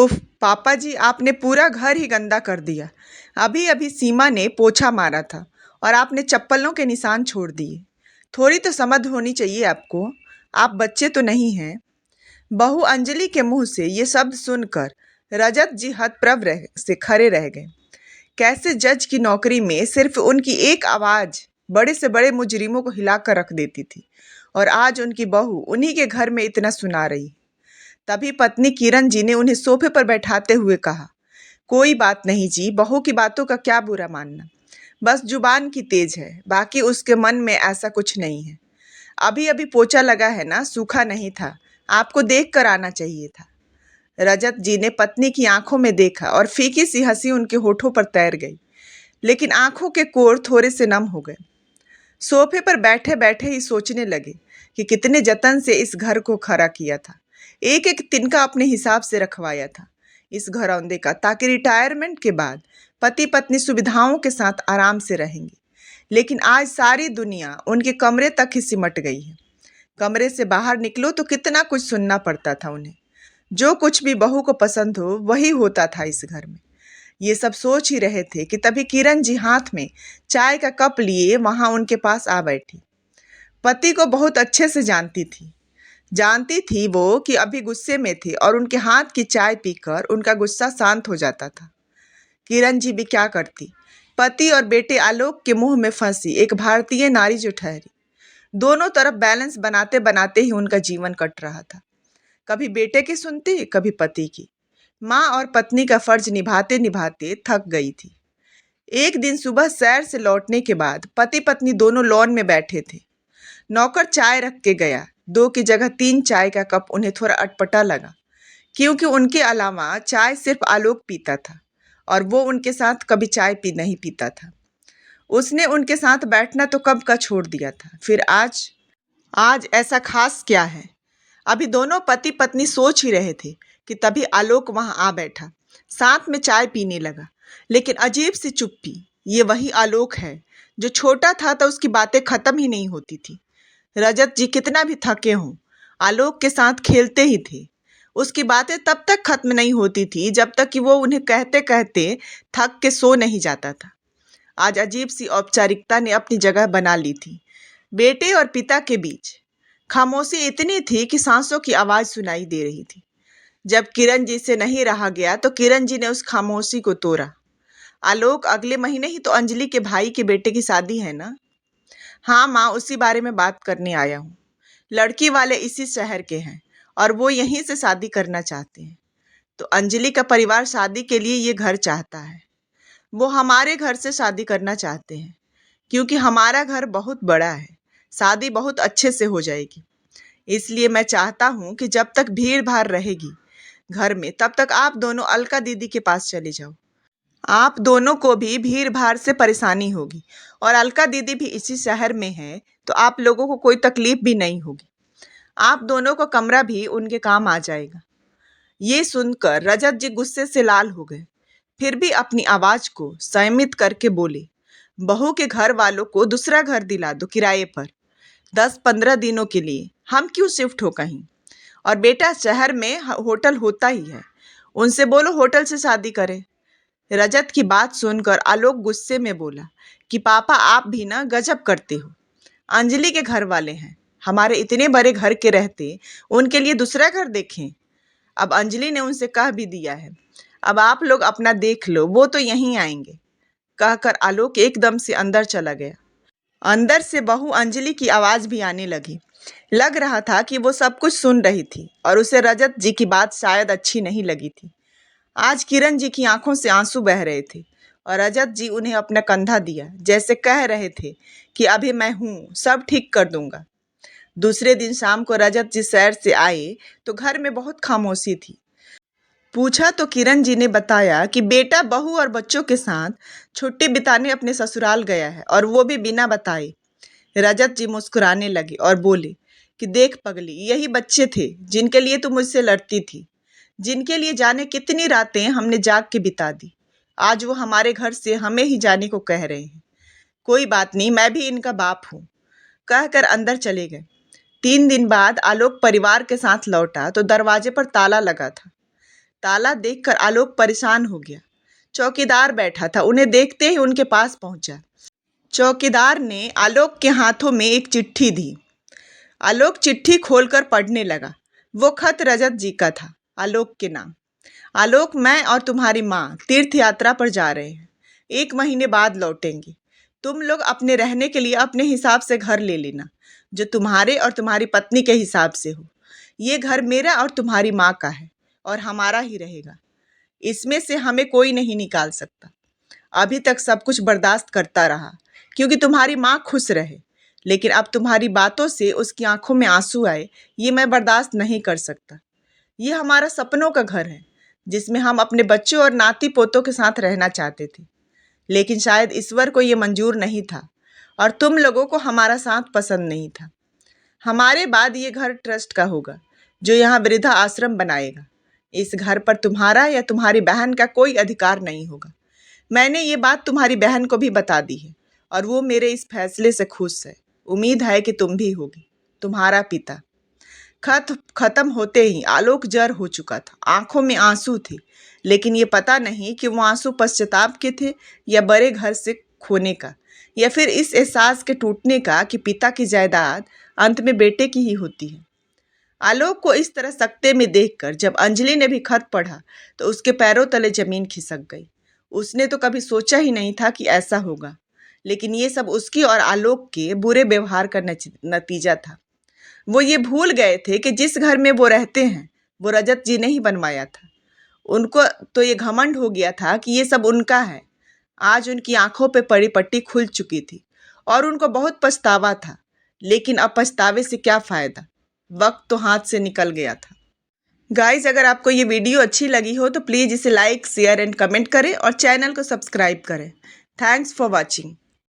उफ पापा जी, आपने पूरा घर ही गंदा कर दिया। अभी अभी सीमा ने पोछा मारा था और आपने चप्पलों के निशान छोड़ दिए। थोड़ी तो समझ होनी चाहिए आपको। आप बच्चे तो नहीं हैं। बहू अंजलि के मुंह से ये शब्द सुनकर रजत जी हतप्रभ रह से खड़े रह गए। कैसे जज की नौकरी में सिर्फ उनकी एक आवाज बड़े से बड़े मुजरिमों को हिलाकर रख देती थी, और आज उनकी बहू उन्हीं के घर में इतना सुना रही। तभी पत्नी किरण जी ने उन्हें सोफे पर बैठाते हुए कहा, कोई बात नहीं जी, बहू की बातों का क्या बुरा मानना। बस जुबान की तेज है, बाकी उसके मन में ऐसा कुछ नहीं है। अभी अभी पोछा लगा है ना, सूखा नहीं था। आपको देख कर आना चाहिए था। रजत जी ने पत्नी की आंखों में देखा और फीकी सी हंसी उनके होठों पर तैर गई, लेकिन आंखों के कोर थोड़े से नम हो गए। सोफे पर बैठे बैठे ही सोचने लगे कि कितने जतन से इस घर को खड़ा किया था। एक एक तिनका अपने हिसाब से रखवाया था इस घरौंदे का, ताकि रिटायरमेंट के बाद पति पत्नी सुविधाओं के साथ आराम से रहेंगे। लेकिन आज सारी दुनिया उनके कमरे तक ही सिमट गई है। कमरे से बाहर निकलो तो कितना कुछ सुनना पड़ता था उन्हें। जो कुछ भी बहू को पसंद हो वही होता था इस घर में। ये सब सोच ही रहे थे कि तभी किरण जी हाथ में चाय का कप लिए वहां उनके पास आ बैठी। पति को बहुत अच्छे से जानती थी वो कि अभी गुस्से में थे, और उनके हाथ की चाय पीकर उनका गुस्सा शांत हो जाता था। किरण जी भी क्या करती, पति और बेटे आलोक के मुंह में फंसी एक भारतीय नारी जो ठहरी। दोनों तरफ बैलेंस बनाते बनाते ही उनका जीवन कट रहा था। कभी बेटे की सुनती, कभी पति की। माँ और पत्नी का फर्ज निभाते निभाते थक गई थी। एक दिन सुबह सैर से लौटने के बाद पति पत्नी दोनों लॉन में बैठे थे। नौकर चाय रख के गया। 2 की जगह 3 चाय का कप उन्हें थोड़ा अटपटा लगा, क्योंकि उनके अलावा चाय सिर्फ आलोक पीता था, और वो उनके साथ कभी चाय नहीं पीता था। उसने उनके साथ बैठना तो कब का छोड़ दिया था, फिर आज आज ऐसा खास क्या है। अभी दोनों पति पत्नी सोच ही रहे थे कि तभी आलोक वहां आ बैठा, साथ में चाय पीने लगा। लेकिन अजीब सी चुप्पी। ये वही आलोक है जो छोटा था तो उसकी बातें खत्म ही नहीं होती थी। रजत जी कितना भी थके हों, आलोक के साथ खेलते ही थे। उसकी बातें तब तक खत्म नहीं होती थी जब तक कि वो उन्हें कहते कहते थक के सो नहीं जाता था। आज अजीब सी औपचारिकता ने अपनी जगह बना ली थी। बेटे और पिता के बीच खामोशी इतनी थी कि सांसों की आवाज सुनाई दे रही थी। जब किरण जी से नहीं रहा गया तो किरण जी ने उस खामोशी को तोड़ा। आलोक, अगले महीने ही तो अंजलि के भाई के बेटे की शादी है ना। हाँ माँ, उसी बारे में बात करने आया हूँ। लड़की वाले इसी शहर के हैं और वो यहीं से शादी करना चाहते हैं। तो अंजलि का परिवार शादी के लिए ये घर चाहता है। वो हमारे घर से शादी करना चाहते हैं, क्योंकि हमारा घर बहुत बड़ा है। शादी बहुत अच्छे से हो जाएगी। इसलिए मैं चाहता हूँ कि जब तक भीड़ भाड़ रहेगी घर में, तब तक आप दोनों अलका दीदी के पास चले जाओ। आप दोनों को भी भीड़ भाड़ से परेशानी होगी, और अलका दीदी भी इसी शहर में है, तो आप लोगों को कोई तकलीफ भी नहीं होगी। आप दोनों को कमरा भी उनके काम आ जाएगा। ये सुनकर रजत जी गुस्से से लाल हो गए, फिर भी अपनी आवाज को संयमित करके बोले, बहू के घर वालों को दूसरा घर दिला दो किराए पर, 10-15 दिनों के लिए। हम क्यों शिफ्ट हो कहीं। और बेटा, शहर में होटल होता ही है, उनसे बोलो होटल से शादी करे। रजत की बात सुनकर आलोक गुस्से में बोला कि पापा, आप भी ना गजब करते हो। अंजलि के घर वाले हैं, हमारे इतने बड़े घर के रहते उनके लिए दूसरा घर देखें। अब अंजलि ने उनसे कह भी दिया है, अब आप लोग अपना देख लो, वो तो यहीं आएंगे। कहकर आलोक एकदम से अंदर चला गया। अंदर से बहू अंजलि की आवाज भी आने लगी। लग रहा था कि वो सब कुछ सुन रही थी और उसे रजत जी की बात शायद अच्छी नहीं लगी थी। आज किरण जी की आंखों से आंसू बह रहे थे और रजत जी उन्हें अपना कंधा दिया, जैसे कह रहे थे कि अभी मैं हूँ, सब ठीक कर दूंगा। दूसरे दिन शाम को रजत जी सैर से आए तो घर में बहुत खामोशी थी। पूछा तो किरण जी ने बताया कि बेटा बहू और बच्चों के साथ छुट्टी बिताने अपने ससुराल गया है, और वो भी बिना बताए। रजत जी मुस्कुराने लगे और बोले कि देख पगली, यही बच्चे थे जिनके लिए तू मुझसे लड़ती थी, जिनके लिए जाने कितनी रातें हमने जाग के बिता दी। आज वो हमारे घर से हमें ही जाने को कह रहे हैं। कोई बात नहीं, मैं भी इनका बाप हूँ। कहकर अंदर चले गए। 3 दिन बाद आलोक परिवार के साथ लौटा तो दरवाजे पर ताला लगा था। ताला देखकर आलोक परेशान हो गया। चौकीदार बैठा था, उन्हें देखते ही उनके पास पहुंचा। चौकीदार ने आलोक के हाथों में एक चिट्ठी दी। आलोक चिट्ठी खोलकर पढ़ने लगा। वो खत रजत जी का था, आलोक के नाम। आलोक, मैं और तुम्हारी माँ तीर्थ यात्रा पर जा रहे हैं। 1 महीने बाद लौटेंगे। तुम लोग अपने रहने के लिए अपने हिसाब से घर ले लेना, जो तुम्हारे और तुम्हारी पत्नी के हिसाब से हो। ये घर मेरा और तुम्हारी माँ का है और हमारा ही रहेगा। इसमें से हमें कोई नहीं निकाल सकता। अभी तक सब कुछ बर्दाश्त करता रहा क्योंकि तुम्हारी माँ खुश रहे, लेकिन अब तुम्हारी बातों से उसकी आंखों में आंसू आए, ये मैं बर्दाश्त नहीं कर सकता। ये हमारा सपनों का घर है जिसमें हम अपने बच्चों और नाती पोतों के साथ रहना चाहते थे, लेकिन शायद ईश्वर को ये मंजूर नहीं था और तुम लोगों को हमारा साथ पसंद नहीं था। हमारे बाद ये घर ट्रस्ट का होगा, जो यहाँ वृद्धा आश्रम बनाएगा। इस घर पर तुम्हारा या तुम्हारी बहन का कोई अधिकार नहीं होगा। मैंने ये बात तुम्हारी बहन को भी बता दी है और वो मेरे इस फैसले से खुश है। उम्मीद है कि तुम भी होगी। तुम्हारा पिता। खत खत्म होते ही आलोक जर हो चुका था, आंखों में आंसू थे, लेकिन ये पता नहीं कि वो आंसू पश्चाताप के थे या बड़े घर से खोने का, या फिर इस एहसास के टूटने का कि पिता की जायदाद अंत में बेटे की ही होती है। आलोक को इस तरह सकते में देखकर जब अंजलि ने भी खत पढ़ा तो उसके पैरों तले जमीन खिसक गई। उसने तो कभी सोचा ही नहीं था कि ऐसा होगा, लेकिन ये सब उसकी और आलोक के बुरे व्यवहार का नतीजा था। वो ये भूल गए थे कि जिस घर में वो रहते हैं वो रजत जी ने ही बनवाया था। उनको तो ये घमंड हो गया था कि ये सब उनका है। आज उनकी आंखों पे पड़ी पट्टी खुल चुकी थी और उनको बहुत पछतावा था, लेकिन अब पछतावे से क्या फ़ायदा, वक्त तो हाथ से निकल गया था। गाइज, अगर आपको ये वीडियो अच्छी लगी हो तो प्लीज़ इसे लाइक, शेयर एंड कमेंट करें और चैनल को सब्सक्राइब करें। Thanks for watching.